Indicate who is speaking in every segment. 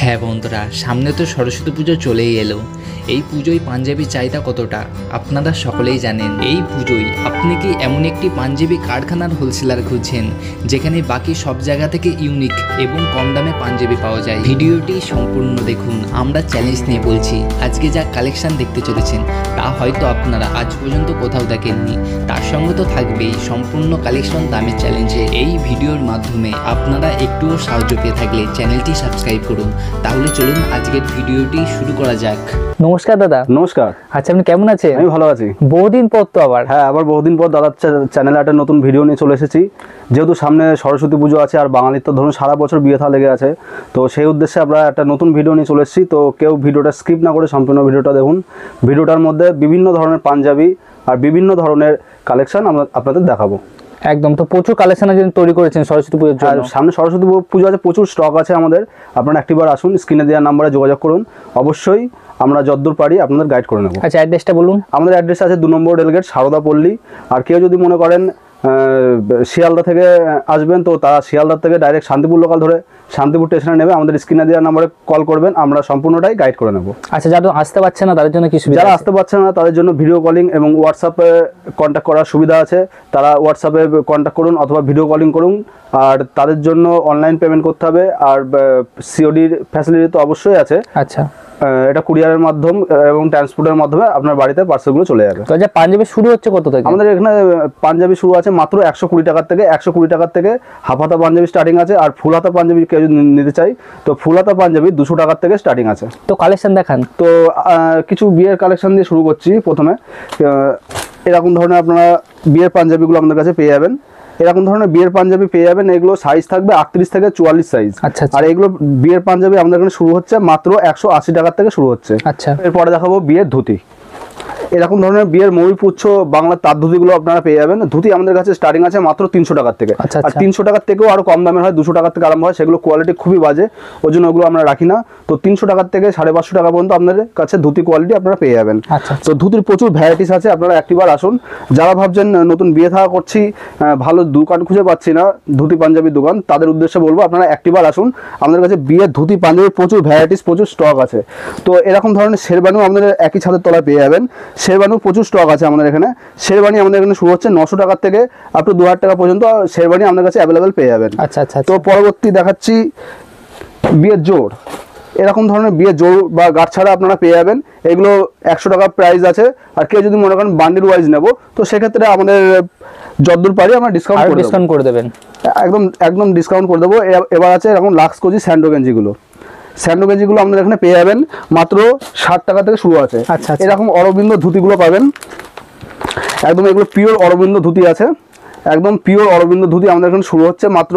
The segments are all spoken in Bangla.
Speaker 1: হ্যাঁ বন্ধুরা, সামনে তো সরস্বতী পুজো চলেই এলো। এই পুজোয় পাঞ্জাবির চাহিদা কতটা আপনারা সকলেই জানেন। এই পুজোয় আপনি কি এমন একটি পাঞ্জাবি কারখানার হোলসেলার খুঁজছেন যেখানে বাকি সব জায়গা থেকে ইউনিক এবং কম দামে পাঞ্জাবি পাওয়া যায়? ভিডিওটি সম্পূর্ণ দেখুন। আমরা চ্যালেঞ্জ নিয়ে বলছি, আজকে যা কালেকশন দেখতে চলেছেন তা হয়তো আপনারা আজ পর্যন্ত কোথাও দেখেননি। তার সঙ্গে তো থাকবেই সম্পূর্ণ কালেকশন দামের চ্যালেঞ্জে। এই ভিডিওর মাধ্যমে আপনারা একটুও সাহায্য পেয়ে থাকলে চ্যানেলটি সাবস্ক্রাইব করুন। তাহলে চলুন আজকের ভিডিওটি শুরু করা যাক।
Speaker 2: নমস্কার দাদা।
Speaker 3: নমস্কার।
Speaker 2: আচ্ছা, আপনি কেমন আছেন?
Speaker 3: আমি ভালো আছি।
Speaker 2: বহুদিন পর তো আবার।
Speaker 3: হ্যাঁ, আবার বহুদিন পর দাদার চ্যানেলে একটা নতুন ভিডিও নিয়ে চলে এসেছি। যেহেতু সামনে সরস্বতী পুজো আছে আর বাঙালির তো ধরুন সারা বছর বিয়ে থা লেগে আছে, তো সেই উদ্দেশ্যে আমরা একটা নতুন ভিডিও নিয়ে চলে এসেছি। তো কেউ ভিডিওটা স্কিপ না করে সম্পূর্ণ ভিডিওটা দেখুন। ভিডিওটার মধ্যে বিভিন্ন ধরনের পাঞ্জাবি আর বিভিন্ন ধরনের কালেকশন আমরা আপনাদের দেখাবো।
Speaker 2: একদম, তো প্রচুর কালেকশন তৈরি করেছেন সরস্বতী পুজোর জন্য।
Speaker 3: সামনে সরস্বতী পুজো আছে, প্রচুর স্টক আছে আমাদের। আপনারা একটিবার আসুন, স্ক্রিনে দেওয়া নাম্বারে যোগাযোগ করুন। অবশ্যই আমরা যতদূর পারি আপনাদের গাইড করে নেব।
Speaker 2: আচ্ছা, অ্যাড্রেসটা বলুন।
Speaker 3: আমাদের অ্যাড্রেস আছে 2 নম্বর রেলগেট, সারদা পল্লী। আর কেউ যদি মনে করেন শিয়ালদা থেকে আসবেন, তো তারা শিয়ালদা থেকে ডাইরেক্ট শান্তিপুর লোকাল ধরে শান্তিপুর স্টেশনে নেবে আমাদের স্ক্রিনে দেওয়া নাম্বারে কল করবেন, আমরা সম্পূর্ণটাই গাইড করে নেব।
Speaker 2: আচ্ছা, যারা আসতে পারছে না তাদের জন্য কি সুবিধা?
Speaker 3: যারা আসতে পারছে না তাদের জন্য ভিডিও কলিং এবং হোয়াটসঅ্যাপে কন্ট্যাক্ট করার সুবিধা আছে। তারা হোয়াটসঅ্যাপে কন্ট্যাক্ট করুন অথবা ভিডিও কলিং করুন। আর তাদের জন্য অনলাইন পেমেন্ট করতে হবে, আর সিওডির ফ্যাসিলিটি তো অবশ্যই আছে।
Speaker 2: আচ্ছা,
Speaker 3: এটা কুরিয়ারের মাধ্যম এবং ট্রান্সপোর্টের মাধ্যমে আপনার বাড়িতে পার্সেলগুলো চলে যাবে।
Speaker 2: তো আচ্ছা, পাঞ্জাবি শুরু হচ্ছে কত থেকে?
Speaker 3: আমাদের এখানে পাঞ্জাবি শুরু আছে মাত্র 120 টাকার থেকে। 120 টাকার থেকে হাফ হাতা পাঞ্জাবি স্টার্টিং আছে। আর ফুল হাতা পাঞ্জাবি কেউ যদি নিতে চাই তো ফুল হাতা পাঞ্জাবি 200 টাকার থেকে স্টার্টিং আছে।
Speaker 2: তো কালেকশন দেখান।
Speaker 3: তো কিছু বিয়ের কালেকশন দিয়ে শুরু করছি। প্রথমে এরকম ধরনের আপনারা বিয়ের পাঞ্জাবিগুলো আমাদের কাছে পেয়ে যাবেন। এরকম ধরনের বিয়ের পাঞ্জাবি পেয়ে যাবেন। এগুলো সাইজ থাকবে 38 থেকে 44 সাইজ।
Speaker 2: আচ্ছা,
Speaker 3: আর এগুলো বিয়ের পাঞ্জাবি আমাদের এখানে শুরু হচ্ছে মাত্র 180 টাকার থেকে শুরু হচ্ছে।
Speaker 2: আচ্ছা,
Speaker 3: এরপরে দেখাবো বিয়ের ধুতি। এরকম ধরনের বিয়ের ময়ূরপুচ্ছ বাংলার তাঁত ধুতিগুলো আপনারা পেয়ে যাবেন। ধুতি আমাদের কাছে স্টার্টিং আছে মাত্র 300 টাকার থেকে। আর 300 টাকার থেকেও আরো কম দামের হয়, 200 টাকার থেকে আরম্ভ হয়। সেগুলো কোয়ালিটি খুবই বাজে, ওই জন্য ওগুলো আমরা রাখি না। তো 300 টাকার থেকে 550 টাকা পর্যন্ত আপনাদের কাছে ধুতি কোয়ালিটি আপনারা পেয়ে যাবেন। তো ধুতির প্রচুর ভ্যারাইটিস আছে, আপনারা একটিবার আসুন। যারা ভাবছেন নতুন বিয়ে থাকা করছি, ভালো দোকান খুঁজে পাচ্ছি না ধুতি পাঞ্জাবির দোকান, তাদের উদ্দেশ্যে বলবো আপনারা একটিবার আসুন। আমাদের কাছে বিয়ের ধুতি পাঞ্জাবির প্রচুর ভ্যারাইটিস, প্রচুর স্টক আছে। তো এরকম ধরনের শেরবানিও আপনাদের একই ছাদের তলায় পেয়ে যাবেন। শেরবানিও প্রচুর স্টক আছে আমাদের এখানে। শেরবানি আমাদের এখানে শুরু হচ্ছে 900 টাকার থেকে আপ টু 2000 টাকা পর্যন্ত শেরবানি আমাদের কাছে অ্যাভেলেবেল পেয়ে যাবেন।
Speaker 2: আচ্ছা আচ্ছা।
Speaker 3: তো পরবর্তী দেখাচ্ছি বিয়ের জোড়। এরকম ধরনের বিয়ের জোড় বা গাঁট ছাড়া আপনারা পেয়ে যাবেন। এগুলো 100 টাকা প্রাইস আছে। আর কেউ যদি মনে করেন বান্ডিল ওয়াইজ নেব, তো সেক্ষেত্রে আমাদের যতদূর পারি আমরা ডিসকাউন্ট
Speaker 2: করে দেবেন।
Speaker 3: একদম ডিসকাউন্ট করে দেবো। এবার আছে এরকম লাক্স কোজি স্যান্ডো গেঞ্জিগুলো। স্যান্ডো গেঞ্জিগুলো আমাদের এখানে পেয়ে যাবেন মাত্র 60 টাকা থেকে শুরু আছে।
Speaker 2: আচ্ছা,
Speaker 3: এরকম অরবিন্দ ধুতিগুলো পাবেন। একদম এগুলো পিওর অরবিন্দ ধুতি আছে। একদম পিওর অরবিন্দ ধুতি আমাদের এখানে শুরু হচ্ছে মাত্র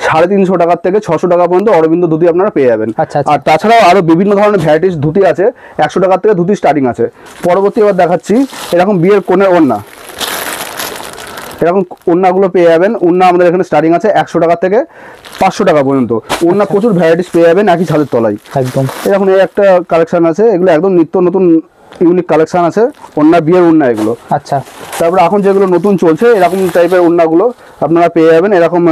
Speaker 3: 350 টাকার থেকে 600 টাকা পর্যন্ত অরবিন্দ ধুতি আপনারা পেয়ে যাবেন। আর তাছাড়াও আরো বিভিন্ন ধরনের ভ্যারাইটিস ধুতি আছে। 100 টাকার থেকে ধুতি স্টার্টিং আছে। পরবর্তী এবার দেখাচ্ছি এরকম বিয়ের কোণের ওড়না। এরকম ওড়নাগুলো পেয়ে যাবেন। ওড়না আমাদের এখানে স্টার্টিং আছে 100 টাকা থেকে 500 টাকা পর্যন্ত। ওড়না প্রচুর ভ্যারাইটিস পেয়ে যাবেন একই ছাদের তলায়।
Speaker 2: একদম
Speaker 3: এরকম এই একটা কালেকশন আছে। এগুলো একদম নিত্য নতুন ইউনিক কালেকশন আছে। ওড়না বিয়ের ওড়না এগুলো।
Speaker 2: আচ্ছা,
Speaker 3: তারপরে এখন যেগুলো নতুন চলছে এরকম টাইপের ওড়নাগুলো আপনারা পেয়ে যাবেন। এরকম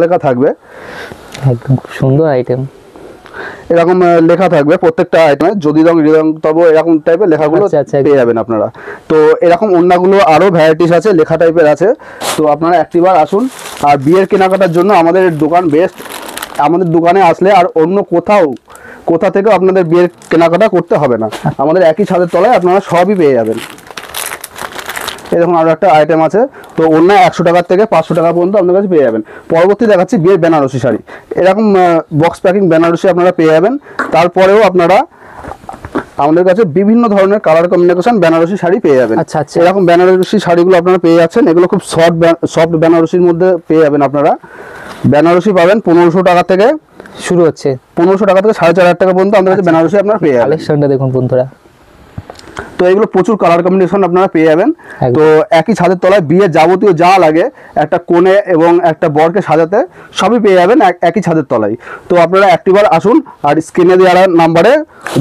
Speaker 3: লেখা থাকবে।
Speaker 2: একদম খুব সুন্দর আইটেম।
Speaker 3: এরকম লেখা থাকবে প্রত্যেকটা আইটেমে, যদি রং হৃদয়ং তব এরকম টাইপের লেখাগুলো পেয়ে যাবেন আপনারা। তো এরকম ওড়নাগুলো আরো ভ্যারাইটিস আছে, লেখা টাইপের আছে। তো আপনারা একটিবার আসুন। আর বিয়ের কেনাকাটার জন্য আমাদের দোকান বেস্ট। আমাদের দোকানে আসলে আর অন্য কোথা থেকেও আপনাদের বিয়ের কেনাকাটা করতে হবে না। আমাদের একই ছাদের তলায় আপনারা সবই পেয়ে যাবেন। এরকম আরো একটা আইটেম আছে। তো ওড়না 100 টাকার থেকে 500 টাকা পর্যন্ত আপনার কাছে পেয়ে যাবেন। পরবর্তী দেখাচ্ছি বিয়ের বেনারসি শাড়ি। এরকম বক্স প্যাকিং বেনারসি আপনারা পেয়ে যাবেন। তারপরেও আপনারা আমাদের কাছে বিভিন্ন ধরনের কালার কম্বিনেশন বেনারসি শাড়ি পেয়ে যাবেন।
Speaker 2: আচ্ছা,
Speaker 3: এরকম বেনারসি শাড়িগুলো আপনারা পেয়ে যাচ্ছেন। এগুলো খুব সফট বেনারসির মধ্যে পেয়ে যাবেন আপনারা। বেনারসি পাবেন 1500 টাকা থেকে
Speaker 2: শুরু হচ্ছে।
Speaker 3: 1500 টাকা থেকে 4500 টাকা পর্যন্ত আমাদের কাছে বেনারসি আপনারা পেয়ে যাবেন।
Speaker 2: কালেকশনটা দেখুন বন্ধুরা।
Speaker 3: তো এগুলো প্রচুর কালার কম্বিনেশন আপনারা পেয়ে যাবেন।
Speaker 2: একদম।
Speaker 3: তো একই ছাদের তলায় বিয়ের যাবতীয় যা লাগে একটা কোণে এবং একটা বরকে সাজাতে সবই পেয়ে যাবেন একই ছাদের তলায়। তো আপনারা একটিবার আসুন আর স্ক্রিনে দেওয়া নাম্বারে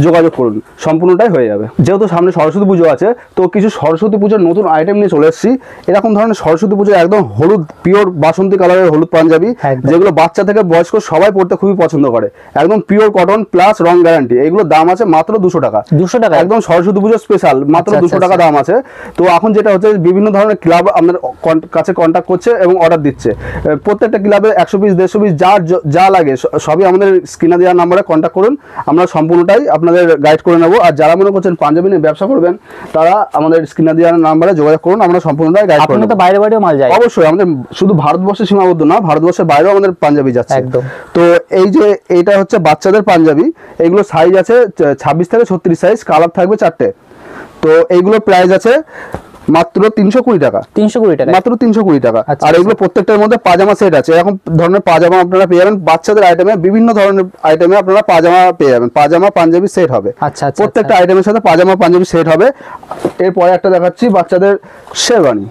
Speaker 3: যোগাযোগ করুন, সম্পূর্ণটাই হয়ে যাবে। যেহেতু সামনে সরস্বতী পুজো আছে, তো কিছু সরস্বতী পুজোর নতুন আইটেম নিয়ে চলে এসেছি। এরকম ধরনের সরস্বতী পুজো একদম হলুদ পিওর বাসন্তী কালারের হলুদ পাঞ্জাবি, যেগুলো বাচ্চা থেকে বয়স্ক সবাই পড়তে খুবই পছন্দ করে। একদম পিওর কটন প্লাস রং গ্যারান্টি। এগুলো দাম আছে মাত্র 200 টাকা।
Speaker 2: 200 টাকা
Speaker 3: একদম সরস্বতী পুজো স্পেশাল, মাত্র 200 টাকা দাম আছে। তো এখন যেটা হচ্ছে বিভিন্ন ধরনের ক্লাব আমাদের কাছে কন্ট্যাক্ট করছে এবং অর্ডার দিচ্ছে। প্রত্যেকটা ক্লাবে 100 পিস 150 পিস যা লাগে সবই আমাদের স্ক্রিনে দেওয়া নাম্বারে কন্ট্যাক্ট করুন, আমরা সম্পূর্ণটাই আপনাদের গাইড করে নেবো। আর যারা মনে করছেন পাঞ্জাবি নিয়ে ব্যবসা করবেন, তারা আমাদের স্ক্রিনে দেওয়া নাম্বারে যোগাযোগ করুন, আমরা সম্পূর্ণটাই গাইড করে নেবো।
Speaker 2: বাইরে বাইরেও মাল যায়?
Speaker 3: অবশ্যই, আমাদের শুধু ভারতবর্ষে সীমাবদ্ধ না, ভারতবর্ষের বাইরেও আমাদের পাঞ্জাবি যাচ্ছে।
Speaker 2: একদম।
Speaker 3: তো এই যে এইটা হচ্ছে বাচ্চাদের পাঞ্জাবি, এগুলো সাইজ আছে 26 থেকে 36 সাইজ, কালার থাকবে 4টে। তো এইগুলোর প্রাইস আছে মাত্র 320 টাকা।
Speaker 2: 320 টাকা,
Speaker 3: মাত্র 320 টাকা। আর এগুলো প্রত্যেকটার মধ্যে পাজামা সেট আছে। এরকম ধরনের পাজামা আপনারা পেয়ে যাবেন। বাচ্চাদের আইটেমে বিভিন্ন ধরনের আইটেমে আপনারা পাজামা পেয়ে যাবেন। পাজামা পাঞ্জাবি সেট হবে।
Speaker 2: আচ্ছা,
Speaker 3: প্রত্যেকটা আইটেমের সাথে পাজামা পাঞ্জাবি সেট হবে। এরপরে একটা দেখাচ্ছি বাচ্চাদের শেরওয়ানি।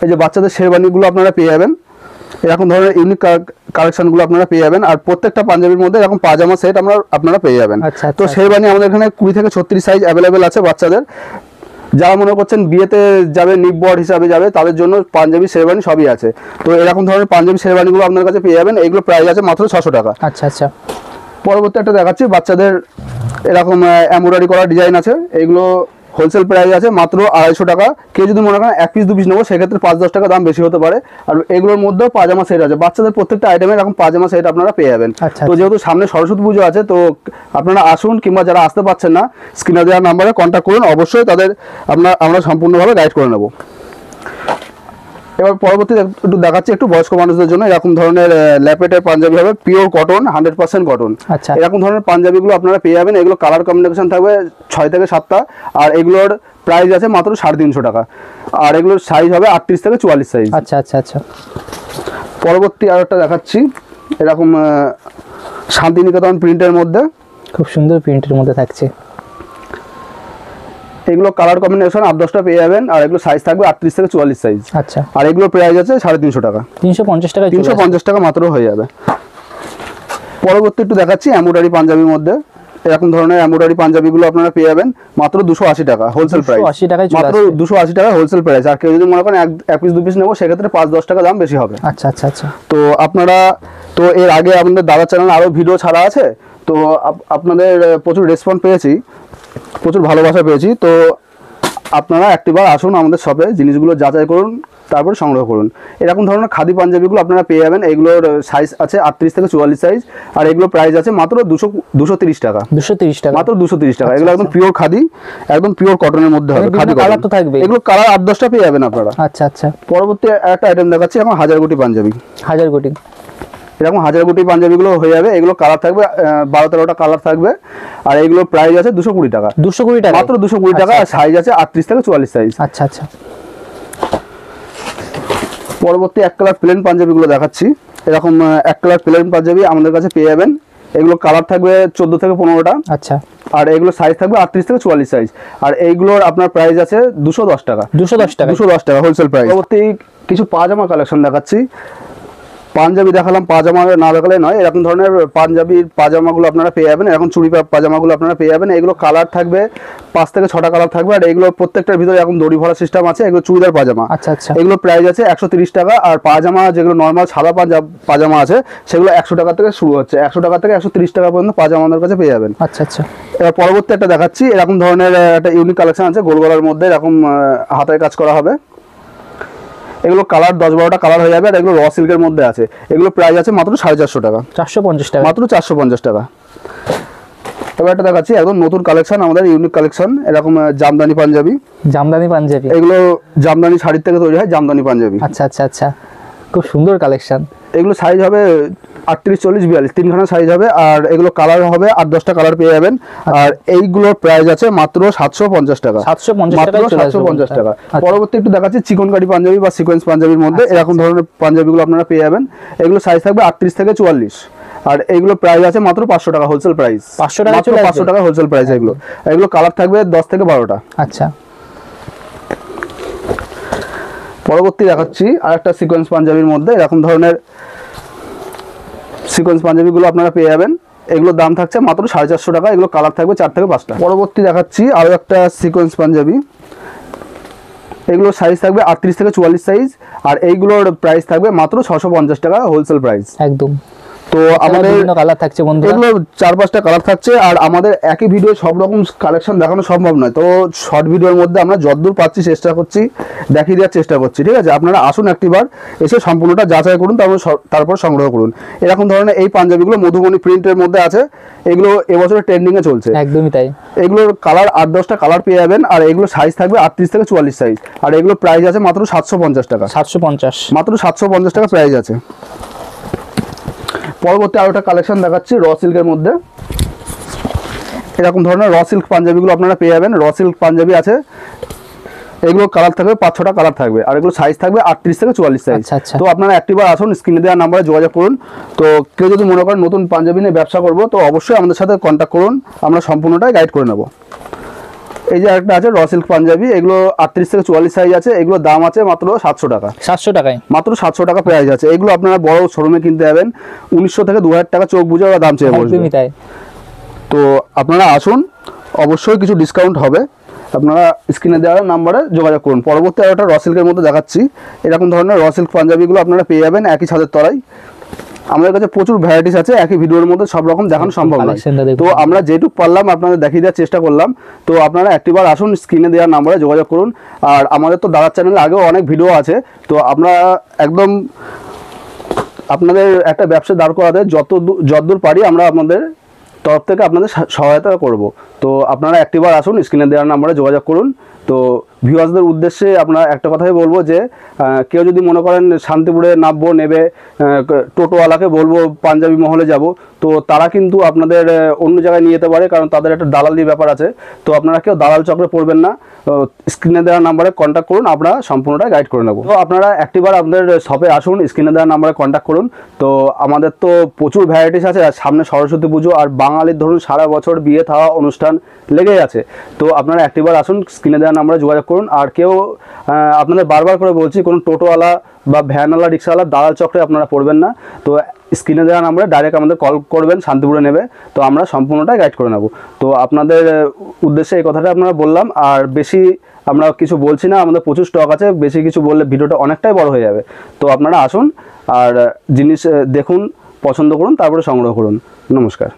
Speaker 3: এই যে বাচ্চাদের শেরওয়ানিগুলো আপনারা পেয়ে যাবেন। এরকম ধরনের ইউনিক কালেকশনগুলো আপনারা পেয়ে যাবেন। আর প্রত্যেকটা পাঞ্জাবির মধ্যে এরকম পাজামা সেট আপনারা পেয়ে যাবেন। তো শেরওয়ানি আমাদের এখানে 20 থেকে 36 সাইজ অ্যাভেলেবেল আছে বাচ্চাদের। যারা মনে করছেন বিয়েতে যাবে, নিববর হিসাবে যাবে, তাদের জন্য পাঞ্জাবি শেরওয়ানি সবই আছে। তো এরকম ধরনের পাঞ্জাবি শেরওয়ানিগুলো আপনার কাছে পেয়ে যাবেন। এইগুলো প্রাইস আছে মাত্র 600 টাকা।
Speaker 2: আচ্ছা আচ্ছা।
Speaker 3: পরবর্তী একটা দেখাচ্ছি বাচ্চাদের এরকম এমব্রয়ডারি করা ডিজাইন আছে। এইগুলো হোলসেল প্রাইস আছে মাত্র 250 টাকা। কেউ যদি মনে করেন 1 পিস 2 পিস নেবো, সেক্ষেত্রে 5-10 টাকা দাম বেশি হতে পারে। আর এগুলোর মধ্যেও পাজামা সেট আছে। বাচ্চাদের প্রত্যেকটা আইটেমে এরকম পাজামা সেট আপনারা পেয়ে যাবেন। তো যেহেতু সামনে সরস্বতী পুজো আছে, তো আপনারা আসুন, কিংবা যারা আসতে পারছেন না স্ক্রিনে দেওয়ার নাম্বারে কন্ট্যাক্ট করুন, অবশ্যই তাদের আমরা সম্পূর্ণভাবে গাইড করে নেব। এবার পরবর্তীতে একটু দেখাচ্ছি একটু বয়স্ক মানুষদের জন্য এরকম ধরনের ল্যাপেটের পাঞ্জাবি হবে, পিওর কটন, 100% কটন। এরকম ধরনের পাঞ্জাবিগুলো আপনারা পেয়ে যাবেন। এগুলো কালার কম্বিনেশন থাকবে 6 থেকে 7টা। আর এগুলোর প্রাইস আছে মাত্র 350 টাকা। আর এগুলোর সাইজ হবে 38 থেকে 44 সাইজ।
Speaker 2: আচ্ছা আচ্ছা আচ্ছা।
Speaker 3: পরবর্তী আর একটা দেখাচ্ছি এরকম শান্তিনিকেতন প্রিন্টের মধ্যে,
Speaker 2: খুব সুন্দর প্রিন্টের মধ্যে থাকছে।
Speaker 3: এগুলো কালার কম্বিনেশন 8-10টা পেয়ে যাবেন। আর এগুলো সাইজ থাকবে 38 থেকে 44 সাইজ।
Speaker 2: আচ্ছা।
Speaker 3: আর এগুলো প্রাইস আছে 350 টাকা।
Speaker 2: 350 টাকা।
Speaker 3: 350 টাকা মাত্র হয়ে যাবে। পরবর্তী একটু দেখাচ্ছি এমব্রয়ডারি পাঞ্জাবির মধ্যে। এরকম ধরনের এমব্রয়ডারি পাঞ্জাবিগুলো আপনারা পেয়ে যাবেন মাত্র 280 টাকা হোলসেল প্রাইস।
Speaker 2: 280 টাকায়
Speaker 3: মাত্র 280 টাকা হোলসেল প্রাইস। আর কেউ যদি মনে করেন 1 পিস 2 পিস নেবো, সেক্ষেত্রে 5-10 টাকা দাম বেশি হবে।
Speaker 2: আচ্ছা আচ্ছা আচ্ছা।
Speaker 3: তো আপনারা তো এর আগে আমাদের দাদা চ্যানেল আরও ভিডিও ছাড়া আছে। তো আপনাদের প্রচুর রেসপন্স পেয়েছি, প্রচুর ভালোবাসা পেয়েছি। তো আপনারা একটিবার আসুন আমাদের শপে, জিনিসগুলো যাচাই করুন, তারপর সংগ্রহ করুন। এরকম ধরনের খাদি পাঞ্জাবিগুলো আপনারা পেয়ে যাবেন। এগুলোর সাইজ আছে 38 থেকে 44 সাইজ। আর এগুলো প্রাইস আছে মাত্র 230 টাকা।
Speaker 2: 230 টাকা,
Speaker 3: মাত্র 230 টাকা। এগুলো একদম পিওর খাদি, একদম পিওর কটনের মধ্যে হবে। খাদি
Speaker 2: কালার তো থাকবে।
Speaker 3: এগুলো কালার 8-10টা পেয়ে যাবেন আপনারা।
Speaker 2: আচ্ছা আচ্ছা।
Speaker 3: পরবর্তী একটা আইটেম দেখাচ্ছি এখন হাজারগুটি পাঞ্জাবি।
Speaker 2: হাজারগুটি,
Speaker 3: এরকম হাজারগুটি পাঞ্জাবিগুলো হয়ে যাবে। এগুলো কালার থাকবে 12-13টা কালার থাকবে। আর এগুলো প্রাইস আছে 220 টাকা।
Speaker 2: 220 টাকা,
Speaker 3: মাত্র 220 টাকা। আর সাইজ আছে 38 থেকে 44 সাইজ।
Speaker 2: আচ্ছা আচ্ছা।
Speaker 3: পরবর্তী এক কালার প্লেন পাঞ্জাবিগুলো দেখাচ্ছি। এরকম এক কালার প্লেন পাঞ্জাবি আমাদের কাছে পেয়ে যাবেন। এগুলো কালার থাকবে 14 থেকে 15টা।
Speaker 2: আচ্ছা।
Speaker 3: আর এগুলো সাইজ থাকবে 38 থেকে 44 সাইজ। আর এইগুলোর আপনার প্রাইস আছে 210 টাকা।
Speaker 2: 210 টাকা,
Speaker 3: 210 টাকা হোলসেল প্রাইস। পরবর্তী কিছু পাজামা কালেকশন দেখাচ্ছি। পাঞ্জাবি দেখালাম, পাজামা না দেখালে নয়। এরকম ধরনের পাঞ্জাবির পাজামাগুলো আপনারা পেয়ে যাবেন। এখন চুড়ি পাজামাগুলো আপনারা পেয়ে যাবেন। এগুলো কালার থাকবে 5 থেকে 6টা কালার থাকবে। আর এগুলো প্রত্যেকটার ভিতরে এখন দড়ি ভরা সিস্টেম আছে। এগুলো চুড়িদার পাজামা।
Speaker 2: আচ্ছা আচ্ছা।
Speaker 3: এগুলো প্রাইস আছে 130 টাকা। আর পাজামা যেগুলো নর্মাল সাদা পাজামা আছে, সেগুলো 100 টাকা থেকে শুরু হচ্ছে। 100 টাকা থেকে 130 টাকা পর্যন্ত পাজামা আমাদের কাছে পেয়ে যাবেন।
Speaker 2: আচ্ছা আচ্ছা।
Speaker 3: এবার পরবর্তী একটা দেখাচ্ছি। এরকম ধরনের একটা ইউনিক কালেকশন আছে, গোল গলার মধ্যে এরকম হাতের কাজ করা হবে। এগুলো কালার 10-12টা কালার হয়ে যাবে। আর এগুলো র সিল্কের মধ্যে আছে। এগুলো প্রাইস আছে মাত্র 450 টাকা।
Speaker 2: 450 টাকা,
Speaker 3: মাত্র 450 টাকা। এবার একটা দেখাচ্ছি একদম নতুন কালেকশন, আমাদের ইউনিক কালেকশন। এরকম জামদানি পাঞ্জাবি।
Speaker 2: জামদানি পাঞ্জাবি,
Speaker 3: এগুলো জামদানি শাড়ির থেকে তৈরি হয় জামদানি পাঞ্জাবি।
Speaker 2: আচ্ছা আচ্ছা আচ্ছা, খুব সুন্দর কালেকশন।
Speaker 3: এগুলো সাইজ হবে 38, 40, 42 তিনখানা সাইজ হবে। আর এগুলো কালার হবে 8-10টা কালার পেয়ে যাবেন। আর এইগুলোর প্রাইস আছে মাত্র 750 টাকা। 750 টাকা। পরবর্তী একটু দেখাচ্ছি চিকনকারি পাঞ্জাবি বা সিকোয়েন্স পাঞ্জাবির মধ্যে। এরকম ধরনের পাঞ্জাবিগুলো আপনারা পেয়ে যাবেন। এগুলো সাইজ থাকবে 38 থেকে 44। আর এইগুলো প্রাইস আছে মাত্র 500 টাকা হোলসেল প্রাইস।
Speaker 2: 500 টাকা,
Speaker 3: 500 টাকা হোলসেল প্রাইস। এগুলো কালার থাকবে 10 থেকে 12টা।
Speaker 2: আচ্ছা,
Speaker 3: পরবর্তী দেখাচ্ছি আরেকটা সিকোয়েন্স পাঞ্জাবির মধ্যে এরকম ধরনের সিকোয়েন্স পাঞ্জাবিগুলো আপনারা পেয়ে যাবেন। এগুলোর দাম থাকছে মাত্র 450 টাকা। এগুলো কালার থাকবে 4 থেকে 5টা। পরবর্তী দেখাচ্ছি আরও একটা সিকোয়েন্স পাঞ্জাবি। এগুলোর সাইজ থাকবে 38 থেকে 44 সাইজ, আর এইগুলোর প্রাইস থাকবে মাত্র 650 টাকা হোলসেল প্রাইস
Speaker 2: একদম।
Speaker 3: তো আমাদের
Speaker 2: বিভিন্ন কালার থাকছে বন্ধুরা,
Speaker 3: এগুলো 4-5টা কালার থাকছে। আর আমাদের একই ভিডিও সব রকম কালেকশন দেখানো সম্ভব নয়, তো শর্ট ভিডিওর মধ্যে আমরা যতদূর পাচ্ছি চেষ্টা করছি দেখিয়ে দেওয়ার চেষ্টা করছি, ঠিক আছে? আপনারা আসুন একটিবার, এসে সম্পূর্ণটা যাচাই করুন, তারপর সংগ্রহ করুন। এরকম ধরনের এই পাঞ্জাবিগুলো মধুবনী প্রিন্টের মধ্যে আছে। এগুলো এবছর ট্রেন্ডিংয়ে চলছে।
Speaker 2: একদমই তাই।
Speaker 3: এগুলোর কালার 8-10টা কালার পেয়ে যাবেন, আর এগুলো সাইজ থাকবে 38 থেকে 44 সাইজ, আর এগুলো প্রাইস আছে মাত্র 750 টাকা।
Speaker 2: 750,
Speaker 3: মাত্র 750 টাকা প্রাইস আছে। পরবর্তী আরো একটা কালেকশন দেখাচ্ছি র সিল্কের মধ্যে। এরকম ধরনের র সিল্ক পাঞ্জাবিগুলো আপনারা পেয়ে যাবেন। র সিল্ক পাঞ্জাবি আছে, এগুলো কালার থাকবে 5-6টা কালার থাকবে, আর এগুলো সাইজ থাকবে 38 থেকে 44 সাইজ। তো আপনারা একটিবার আসুন, স্ক্রিনে দেওয়া নাম্বারে যোগাযোগ করুন। তো কেউ যদি মনে করেন নতুন পাঞ্জাবি নিয়ে ব্যবসা করবো, তো অবশ্যই আমাদের সাথে কন্ট্যাক্ট করুন, আমরা সম্পূর্ণটাই গাইড করে নেব। এই যে একটা আছে র সিল্ক পাঞ্জাবি, এগুলো 38 থেকে 44 সাইজ আছে। এগুলোর দাম আছে মাত্র 700 টাকা।
Speaker 2: 700 টাকায়,
Speaker 3: মাত্র 700 টাকা প্রাইস আছে। এগুলো আপনারা বড় শোরুমে কিনতে যাবেন 1900 থেকে 2000 টাকা চোখ বুঝে ওরা দাম চেয়ে বসবে।
Speaker 2: একদমই তাই।
Speaker 3: তো আপনারা আসুন, অবশ্যই কিছু ডিসকাউন্ট হবে। আপনারা স্ক্রিনে দেওয়া নাম্বারে যোগাযোগ করুন। পরবর্তী আর একটা র সিল্কের মধ্যে দেখাচ্ছি। এরকম ধরনের র সিল্ক পাঞ্জাবিগুলো আপনারা পেয়ে যাবেন একই ছাদের তলায়। আমাদের কাছে প্রচুর ভ্যারাইটিস আছে, একই ভিডিওর মধ্যে সব রকম দেখানো সম্ভব নয়, তো আমরা যেটুকু পারলাম আপনাদের দেখিয়ে দেওয়ার চেষ্টা করলাম। তো আপনারা একটিবার আসুন, স্ক্রিনে দেওয়া নাম্বারে যোগাযোগ করুন। আর আমাদের তো দাদার চ্যানেলে আগেও অনেক ভিডিও আছে, তো আমরা একদম আপনাদের একটা ব্যবসা দাঁড় করাতে যতদূর পারি আমরা আপনাদের তরফ থেকে আপনাদের সহায়তা করব। তো আপনারা একটিবার আসুন, স্ক্রিনে দেওয়া নাম্বারে যোগাযোগ করুন। তো ভিউয়ার্সদের উদ্দেশ্যে আপনারা একটা কথাই বলবো যে কেউ যদি মনে করেন শান্তিপুরে নামবো নেবে, টোটোওয়ালাকে বলবো পাঞ্জাবি মহলে যাব, তো তারা কিন্তু আপনাদের অন্য জায়গায় নিয়ে যেতে পারে, কারণ তাদের একটা দালালি ব্যাপার আছে। তো আপনারা কেউ দালাল চক্রে পড়বেন না, স্ক্রিনে দেওয়া নাম্বারে কন্ট্যাক্ট করুন, আমরা সম্পূর্ণটা গাইড করে নেব। তো আপনারা একটিবার আপনাদের শপে আসুন, স্ক্রিনে দেওয়া নাম্বারে কন্ট্যাক্ট করুন। তো আমাদের তো প্রচুর ভ্যারাইটিস আছে, আর সামনে সরস্বতী পুজো, আর বাঙালির ধরুন সারা বছর বিয়ে থাওয়া অনুষ্ঠান লেগেই আছে। তো আপনারা একটিবার আসুন, স্ক্রিনে দেওয়া নাম্বারে যোগাযোগ করুন। আর কেউ আপনাদের বারবার করে বলছি, কোনো টোটোওয়ালা বা ভ্যানওয়ালা রিক্সাওয়ালা দালাল চক্রে আপনারা পড়বেন না। তো স্ক্রিনে দেওয়া নাম্বারে ডাইরেক্ট আমাদের কল করবেন, শান্তিপুরে নেবে, তো আমরা সম্পূর্ণটাই গাইড করে নেব। তো আপনাদের উদ্দেশ্যে এই কথাটা আপনারা বললাম। আর বেশি আমরা কিছু বলছি না, আমাদের প্রচুর স্টক আছে, বেশি কিছু বললে ভিডিওটা অনেকটাই বড় হয়ে যাবে। তো আপনারা আসুন আর জিনিস দেখুন, পছন্দ করুন, তারপরে সংগ্রহ করুন। নমস্কার।